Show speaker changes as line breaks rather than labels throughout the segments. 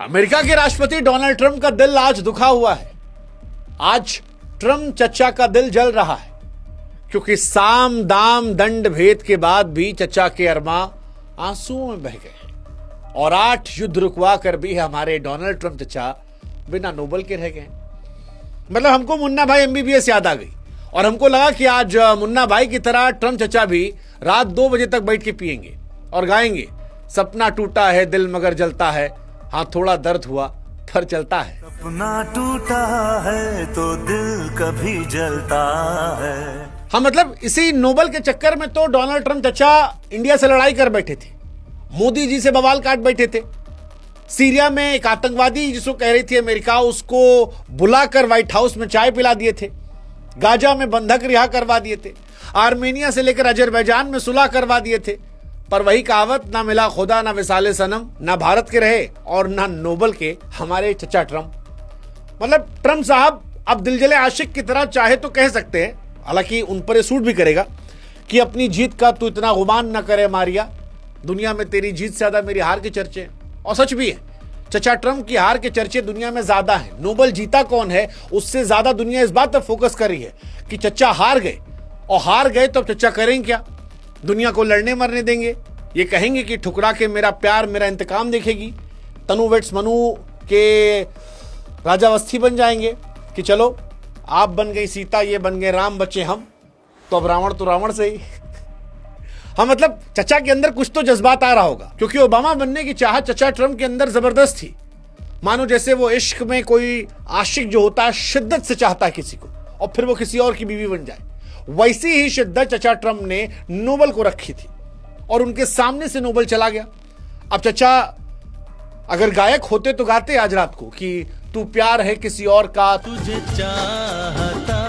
America के राष्ट्रपति Donald Trump का दिल आज दुखा हुआ है। आज ट्रंप चचा का दिल जल रहा है क्योंकि साम दाम दंड भेद के बाद भी चचा के अरमा आंसुओं में बह गए और 8 युद्ध रुकवा कर भी हमारे डोनाल्ड ट्रंप चचा बिना नोबल के रह गए। मतलब हमको मुन्ना भाई एमबीबीएस याद आ गई और हमको लगा कि आज मुन्ना भाई की तरह ट्रंप चचा भी रात 2 बजे तक बैठ के पिएंगे और गाएंगे, सपना टूटा है दिल मगर जलता है, हाँ थोड़ा दर्द हुआ पर चलता है।
सपना टूटा है तो दिल कभी जलता है।
हाँ मतलब इसी नोबल के चक्कर में तो डोनाल्ड ट्रंप चचा इंडिया से लड़ाई कर बैठे थे, मोदी जी से बवाल काट बैठे थे। सीरिया में एक आतंकवादी जिसको कह रही थी अमेरिका, उसको बुलाकर व्हाइट हाउस में चाय पिला दिए थे। गाजा में बंधक रिहा करवा दिए थे। आर्मेनिया से लेकर अजरबैजान में सुलह करवा दिए थे। पर वही कहावत, ना मिला खुदा ना विसाले सनम, ना भारत के रहे और ना नोबल के हमारे चचा ट्रंप। मतलब ट्रंप साहब अब दिलजले आशिक की तरह चाहे तो कह सकते हैं, हालांकि उन पर सूट भी करेगा, कि अपनी जीत का तू इतना गुमान न करे मारिया, दुनिया में तेरी जीत से ज्यादा मेरी हार के चर्चे। और सच भी है, चचा ट्रंप की हार के चर्चे दुनिया में ज्यादा हैं। नोबल जीता कौन है उससे ज्यादा दुनिया इस बात पर फोकस कर रही है कि चचा हार गए, और हार गए तो अब चचा करेंगे क्या? दुनिया को लड़ने मरने देंगे? ये कहेंगे कि ठुकरा के मेरा प्यार मेरा इंतकाम देखेगी? तनु वेट्स मनु के राजावस्थी बन जाएंगे कि चलो आप बन गई सीता, ये बन गए राम, बचे हम, तो अब रावण तो रावण से ही। हाँ मतलब चचा के अंदर कुछ तो जज्बात आ रहा होगा, क्योंकि ओबामा बनने की चाहत चचा ट्रंप के अंदर जबरदस्त थी। मानो जैसे वो इश्क में कोई आशिक जो होता है शिद्दत से चाहता है किसी को और फिर वो किसी और की बीवी बन जाए, वैसी ही शिद्दत चचा ट्रंप ने नोबल को रखी थी और उनके सामने से नोबल चला गया। अब चचा अगर गायक होते तो गाते आज रात को कि तू प्यार है किसी और का,
तुझे चाहता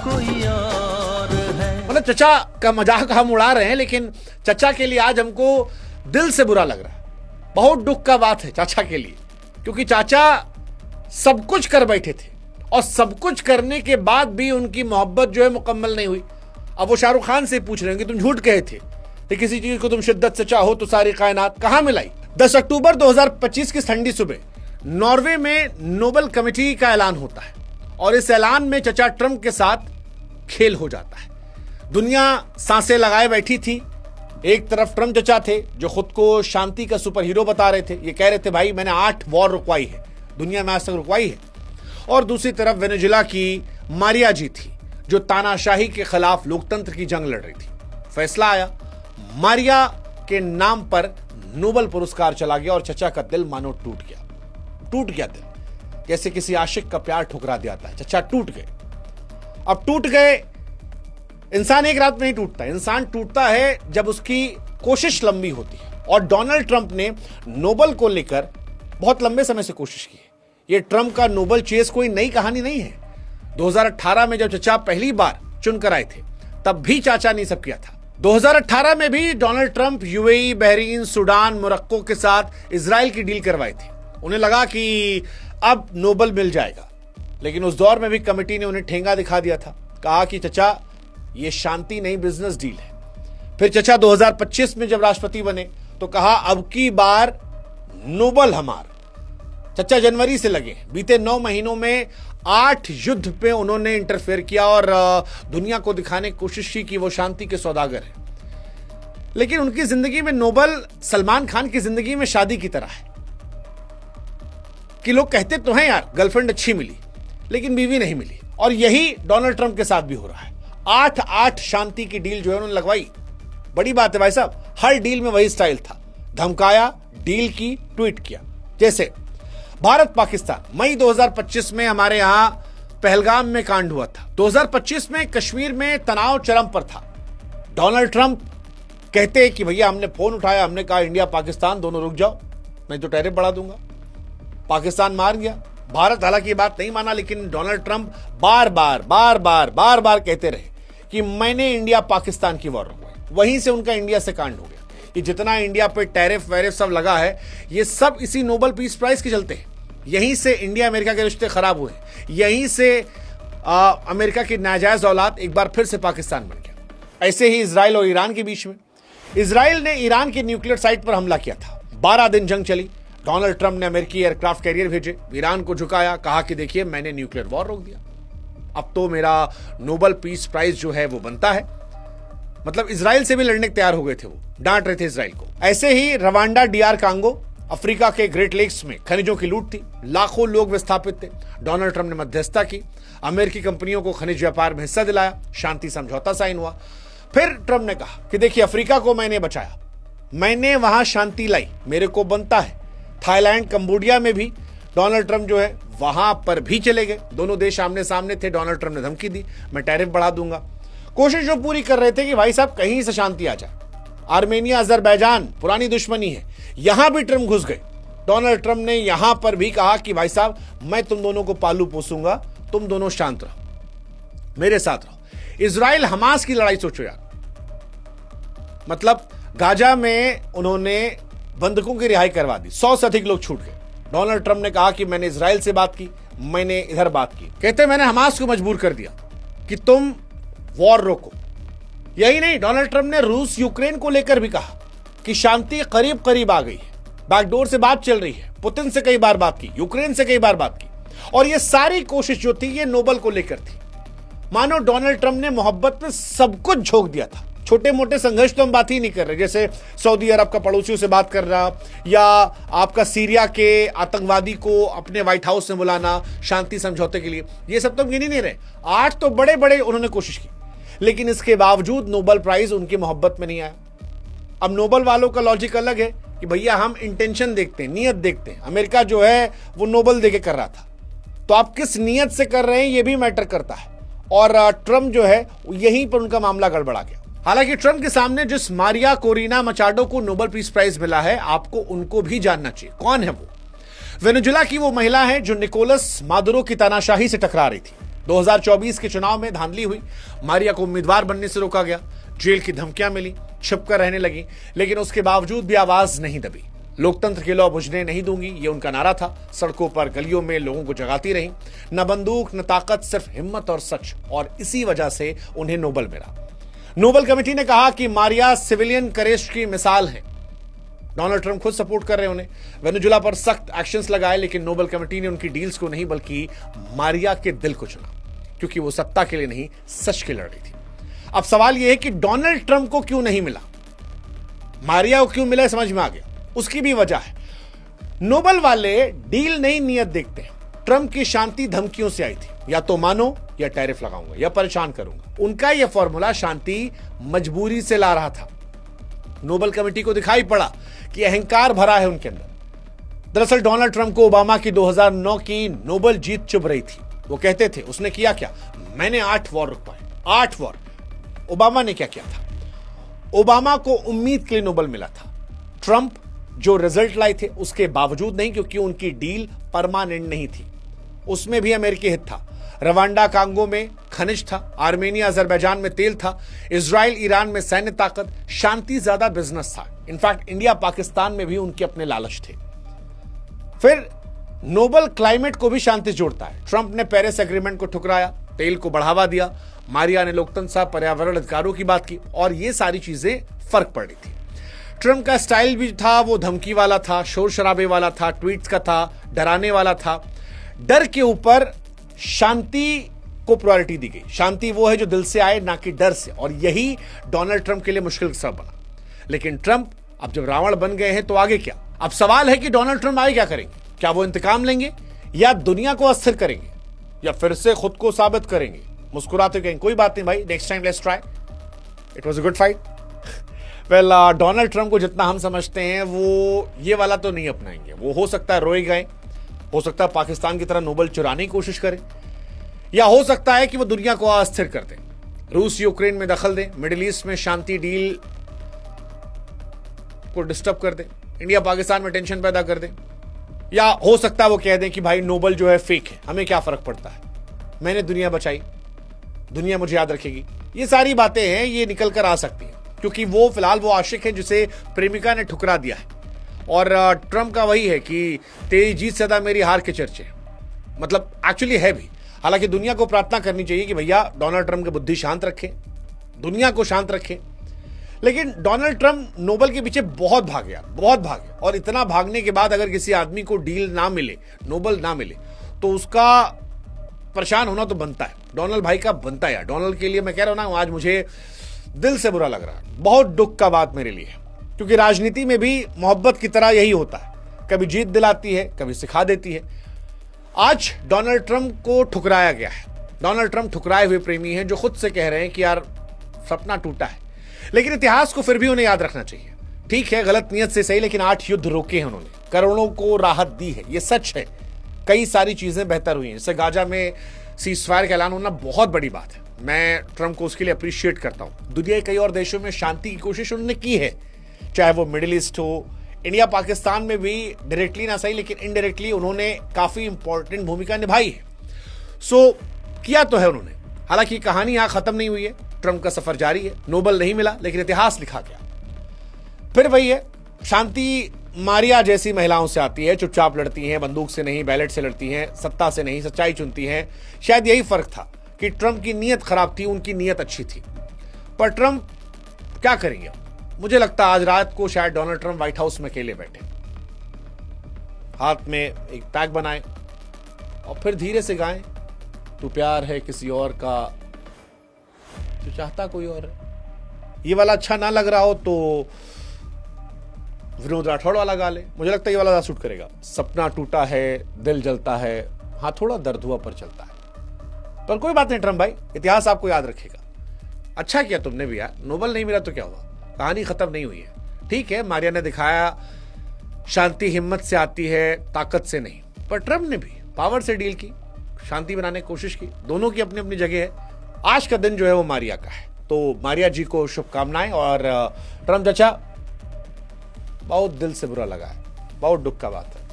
कोई और है।
मतलब चचा का मजाक हम उड़ा रहे हैं, लेकिन चचा के लिए आज हमको दिल से बुरा लग रहा है। बहुत दुख का बात है चाचा के लिए, क्योंकि चाचा सब कुछ कर बैठे थे और सब कुछ करने के बाद भी उनकी मोहब्बत जो है मुकम्मल नहीं हुई। अब वो शाहरुख खान से पूछ रहे हैं कि तुम झूठ कहे थे कि किसी चीज को तुम शिद्दत से चाहो तो सारी कायनात कहां मिलाई। 10 अक्टूबर 2025 की ठंडी सुबह नॉर्वे में नोबल कमेटी का ऐलान होता है और इस ऐलान में चचा ट्रंप के साथ खेल हो जाता है। दुनिया सांसें लगाए बैठी थी। एक तरफ ट्रंप चचा थे जो खुद को शांति का सुपर हीरो बता रहे थे, ये कह रहे थे भाई मैंने 8 वॉर रुकवाई है, दुनिया में आज तक रुकवाई है। और दूसरी तरफ वेनेजुएला की मारिया जी थी जो तानाशाही के खिलाफ लोकतंत्र की जंग लड़ रही थी। फैसला आया, मारिया के नाम पर नोबल पुरस्कार चला गया और चचा का दिल मानो टूट गया दिल, जैसे किसी आशिक का प्यार ठुकरा दिया था। चचा टूट गए। अब टूट गए, इंसान एक रात में नहीं टूटता, इंसान टूटता है जब उसकी कोशिश लंबी होती है। और डोनाल्ड ट्रंप ने नोबल को लेकर बहुत लंबे समय से कोशिश की है। यह ट्रंप का नोबल चेस कोई नई कहानी नहीं है। 2018 में जब चचा पहली बार चुनकर आए थे तब भी चाचा ने सब किया था। 2018 में भी Donald Trump UAE, Bahrain, Sudan, Morocco के साथ इजराइल की डील करवाई थी। उन्हें लगा कि अब नोबल मिल जाएगा, लेकिन उस दौर में भी कमेटी ने उन्हें ठेंगा दिखा दिया था। कहा कि चचा ये शांति नहीं बिजनेस डील है। फिर चचा 2025 में जब राष्ट्रपति बने तो कहा अब की बार नोबल हमार। चचा जनवरी से लगे, बीते 9 महीनों में 8 युद्ध पे उन्होंने इंटरफेयर किया और दुनिया को दिखाने की कोशिश की कि वो शांति के सौदागर है। लेकिन उनकी जिंदगी में नोबल सलमान खान की जिंदगी में शादी की तरह है कि लोग कहते तो हैं यार गर्लफ्रेंड अच्छी मिली लेकिन बीवी नहीं मिली। और यही डोनाल्ड ट्रंप के साथ भी हो रहा है। 8 शांति की डील जो है उन्होंने लगवाई। बड़ी बात है भाई साहब, हर डील में वही स्टाइल था, धमकाया, डील की, ट्वीट किया। जैसे भारत पाकिस्तान, मई 2025 में हमारे यहां पहलगाम में कांड हुआ था। 2025 में कश्मीर में तनाव चरम पर था। डोनाल्ड ट्रंप कहते कि भैया हमने फोन उठाया, हमने कहा इंडिया पाकिस्तान दोनों रुक जाओ, मैं तो टैरिफ बढ़ा दूंगा। पाकिस्तान मान गया। भारत हालांकि ये बात नहीं माना, लेकिन डोनाल्ड ट्रंप बार बार कहते रहे कि मैंने इंडिया पाकिस्तान की वॉर रुकवाई। वहीं से उनका इंडिया से कांड हो गया। ये जितना इंडिया पे टैरिफ वैरिफ सब लगा है, ये सब इसी नोबल पीस प्राइज के चलते हैं। यहीं से इंडिया अमेरिका के रिश्ते खराब हुए, यहीं से अमेरिका की नाजायज औलाद एक बार फिर से पाकिस्तान बन गया। ऐसे ही इजराइल और ईरान के बीच में, इजराइल ने ईरान के न्यूक्लियर साइट पर हमला किया था। 12 दिन जंग चली। डोनाल्ड ट्रंप ने अमेरिकी एयरक्राफ्ट कैरियर भेजे, ईरान को झुकाया, कहा कि देखिए मैंने न्यूक्लियर वॉर रोक दिया, अब तो मेरा नोबेल पीस प्राइज जो है वो बनता है। मतलब इजराइल से भी लड़ने तैयार हो गए थे, वो डांट रहे थे इजराइल को। ऐसे ही रवांडा, DR कांगो, अफ्रीका के ग्रेट लेक्स में खनिजों की लूट थी, लाखों लोग विस्थापित थे। डोनाल्ड ट्रंप ने मध्यस्थता की, अमेरिकी कंपनियों को खनिज व्यापार में हिस्सा दिलाया, शांति समझौता साइन हुआ। फिर ट्रंप ने कहा कि देखिए अफ्रीका को मैंने बचाया, मैंने वहां शांति लाई, मेरे को बनता है। थाईलैंड, कंबोडिया में भी डोनाल्ड ट्रंप जो है वहां पर भी चले गए, दोनों देश आमने सामने थे। डोनाल्ड ट्रंप ने धमकी दी, मैं टैरिफ बढ़ा दूंगा। कोशिश जो पूरी कर रहे थे कि भाई साहब कहीं से शांति आ जाए। आर्मेनिया, अजरबैजान पुरानी दुश्मनी है, यहां भी ट्रंप घुस गए। डोनाल्ड ट्रंप ने यहां पर भी कहा कि भाई साहब मैं तुम दोनों को पालू पोसूंगा, तुम दोनों शांत रहो, मेरे साथ रहो। इजराइल हमास की लड़ाई सोचो यार, मतलब गाजा में उन्होंने बंधकों की रिहाई करवा दी, 100 से अधिक लोग छूट गए। डोनाल्ड ट्रंप ने कहा कि मैंने इजराइल से बात की, मैंने इधर बात की। कहते मैंने हमास को मजबूर कर दिया कि तुम वॉर रोको। यही नहीं, डोनाल्ड ट्रंप ने रूस यूक्रेन को लेकर भी कहा कि शांति करीब करीब आ गई है, बैकडोर से बात चल रही है। पुतिन से कई बार बात की, यूक्रेन से कई बार बात की, और ये सारी कोशिश जो थी ये नोबेल को लेकर थी। मानो डोनाल्ड ट्रंप ने मोहब्बत में सब कुछ झोंक दिया था। छोटे मोटे संघर्ष तो हम बात ही नहीं कर रहे, जैसे सऊदी अरब का पड़ोसियों से बात कर रहा, या आपका सीरिया के आतंकवादी को अपने व्हाइट हाउस में बुलाना शांति समझौते के लिए, ये सब तो हम गिन ही नहीं रहे। 8 तो बड़े बड़े उन्होंने कोशिश की, लेकिन इसके बावजूद नोबेल प्राइज उनकी मोहब्बत में नहीं आया। अब नोबेल वालों का लॉजिक अलग है कि भैया हम इंटेंशन देखते हैं, नियत देखते हैं। अमेरिका जो है वो नोबेल देके कर रहा था, तो आप किस नियत से कर रहे हैं ये भी मैटर करता है। और ट्रंप जो है यहीं पर उनका मामला गड़बड़ा गया। हालांकि ट्रंप के सामने जिस मारिया कोरिना मचाडो को नोबेल पीस प्राइज मिला है, आपको उनको भी जानना चाहिए। कौन है वो? वेनेजुला की वो महिला है जो निकोलस मादुरो की तानाशाही से टकरा रही थी। 2024 के चुनाव में धांधली हुई, मारिया को उम्मीदवार बनने से रोका गया, जेल की धमकियां मिली, छिपकर रहने लगी, लेकिन उसके बावजूद भी आवाज नहीं दबी। लोकतंत्र के लौ बुझने नहीं दूंगी, ये उनका नारा था। सड़कों पर, गलियों में लोगों को जगाती रही, न बंदूक न ताकत, सिर्फ हिम्मत और सच, और इसी वजह से उन्हें नोबेल मिला। नोबेल कमेटी ने कहा कि मारिया सिविलियन करेज की मिसाल है। डोनाल्ड ट्रंप खुद सपोर्ट कर रहे हैं उन्हें। वेनेजुला पर सख्त एक्शंस लगाए, लेकिन नोबेल कमेटी ने उनकी डील्स को नहीं बल्कि मारिया के दिल को चुना, क्योंकि वो सत्ता के लिए नहीं सच के लड़ रही थी। अब सवाल यह है कि डोनाल्ड ट्रंप को क्यों नहीं मिला, मारिया को क्यों मिला, समझ में आ गया। उसकी भी वजह है, नोबेल वाले डील नहीं नियत देखते हैं। ट्रंप की शांति धमकियों से आई थी, या तो मानो या टैरिफ लगाऊंगा या परेशान करूंगा। उनका यह फॉर्मूला शांति मजबूरी से ला रहा था। नोबेल कमेटी को दिखाई पड़ा कि अहंकार भरा है उनके अंदर। दरअसल डोनाल्ड ट्रंप को ओबामा की 2009 की नोबेल जीत चुभ रही थी। वो कहते थे, उसने किया क्या? मैंने 8 वॉर रुकवाए, 8 वॉर। ओबामा ने क्या किया था? ओबामा को उम्मीद के लिए नोबेल मिला था। ट्रंप जो रिजल्ट लाए थे उसके बावजूद नहीं, क्योंकि उनकी डील परमानेंट नहीं थी, उसमें भी अमेरिकी हित था। रवांडा कांगो में खनिज था, आर्मेनिया अजरबैजान में तेल था, इजराइल ईरान में सैन्य ताकत, शांति ज्यादा बिजनेस था। इनफैक्ट इंडिया पाकिस्तान में भी उनके अपने लालच थे। फिर नोबेल क्लाइमेट को भी शांति जोड़ता है। ट्रंप ने पेरिस एग्रीमेंट को ठुकराया, तेल को बढ़ावा दिया, मारिया ने लोकतंत्र, पर्यावरण अधिकारों की बात की, और ये सारी चीजें फर्क पड़ रही थी। ट्रंप का स्टाइल भी था वो धमकी वाला था, शोर शराबे वाला था, ट्वीट्स का था, डराने वाला था। डर के ऊपर शांति को प्रायोरिटी दी गई। शांति वो है जो दिल से आए, ना कि डर से, और यही डोनाल्ड ट्रंप के लिए मुश्किल का सबब बना। लेकिन ट्रंप अब जब रावण बन गए हैं तो आगे क्या? अब सवाल है कि डोनाल्ड ट्रंप आगे क्या करेंगे? क्या वो इंतकाम लेंगे, या दुनिया को अस्थिर करेंगे, या फिर से खुद को साबित करेंगे? मुस्कुराते कहेंगे कोई बात नहीं भाई, next time let's try, it was a good fight. Well, Donald Trump को जितना हम समझते हैं वो ये वाला तो नहीं अपनाएंगे। वो हो सकता है रोए गए, हो सकता है पाकिस्तान की तरह नोबेल चुराने की कोशिश करें, या हो सकता है कि वो दुनिया को अस्थिर कर दें, रूस यूक्रेन में दखल दें, मिडिल ईस्ट में शांति डील को डिस्टर्ब कर दें, इंडिया पाकिस्तान में टेंशन पैदा कर दें, या हो सकता है वो कह दें कि भाई नोबेल जो है फेक है, हमें क्या फर्क पड़ता है, मैंने दुनिया बचाई, दुनिया मुझे याद रखेगी। ये सारी बातें हैं, ये निकल कर आ सकती हैं, क्योंकि वो फिलहाल वो आशिक है जिसे प्रेमिका ने ठुकरा दिया है। और ट्रंप का वही है कि तेरी जीत से ज्यादा मेरी हार के चर्चे, मतलब एक्चुअली है भी। हालांकि दुनिया को प्रार्थना करनी चाहिए कि भैया डोनाल्ड ट्रंप की बुद्धि शांत रखें, दुनिया को शांत रखें, लेकिन डोनाल्ड ट्रंप नोबेल के पीछे बहुत भागे, बहुत भागे, और इतना भागने के बाद अगर किसी आदमी को डील ना मिले, नोबेल ना मिले, तो उसका परेशान होना तो बनता है। डोनाल्ड भाई का बनता है यार। डोनाल्ड के लिए मैं कह रहा हूं ना, आज मुझे दिल से बुरा लग रहा है। बहुत दुख का बात मेरे लिए, क्योंकि राजनीति में भी मोहब्बत की तरह यही होता है, कभी जीत दिलाती है, कभी सिखा देती है। आज डोनाल्ड ट्रंप को ठुकराया गया है। डोनाल्ड ट्रंप ठुकराए हुए प्रेमी हैं, जो खुद से कह रहे हैं कि यार सपना टूटा है, लेकिन इतिहास को फिर भी उन्हें याद रखना चाहिए। ठीक है, गलत नियत से सही, लेकिन 8 युद्ध रोके हैं उन्होंने, करोड़ों को राहत दी है, ये सच है। कई सारी चीजें बेहतर हुई हैं, जैसे गाजा में सीजफायर का ऐलान होना बहुत बड़ी बात है। मैं ट्रंप को उसके लिए अप्रिशिएट करता हूं। दुनिया के कई और देशों में शांति की कोशिश उन्होंने की है, चाहे वो मिडिल ईस्ट हो, इंडिया पाकिस्तान में भी डायरेक्टली ना सही, लेकिन इनडायरेक्टली उन्होंने काफी इंपॉर्टेंट भूमिका निभाई है। सो किया तो है उन्होंने। हालांकि कहानी यहां खत्म नहीं हुई है, ट्रंप का सफर जारी है। नोबेल नहीं मिला, लेकिन इतिहास लिखा गया। फिर वही है, शांति मारिया जैसी महिलाओं से आती है, चुपचाप लड़ती हैं, बंदूक से नहीं बैलेट से लड़ती हैं, सत्ता से नहीं सच्चाई चुनती हैं। शायद यही फर्क था कि ट्रंप की नीयत खराब थी, उनकी नीयत अच्छी थी। पर ट्रंप क्या करेंगे? मुझे लगता है आज रात को शायद डोनाल्ड ट्रंप व्हाइट हाउस में अकेले बैठे, हाथ में एक पैक बनाए और फिर धीरे से गाएं, तू प्यार है किसी और का, तू चाहता कोई और है। ये वाला अच्छा ना लग रहा हो तो विनोद राठौड़ वाला गा ले, मुझे लगता है ये वाला ज्यादा सूट करेगा। सपना टूटा है, दिल जलता है, हाँ थोड़ा दर्द हुआ पर चलता है। पर कोई बात नहीं ट्रंप भाई, इतिहास आपको याद रखेगा। अच्छा किया तुमने भी यार, नोबेल नहीं मिला तो क्या हुआ, कहानी खत्म नहीं हुई है। ठीक है, मारिया ने दिखाया शांति हिम्मत से आती है, ताकत से नहीं। पर ट्रंप ने भी पावर से डील की, शांति बनाने की कोशिश की। दोनों की अपनी अपनी जगह है। आज का दिन जो है वो मारिया का है, तो मारिया जी को शुभकामनाएं। और ट्रंप चाचा, बहुत दिल से बुरा लगा है, बहुत दुख का बात है।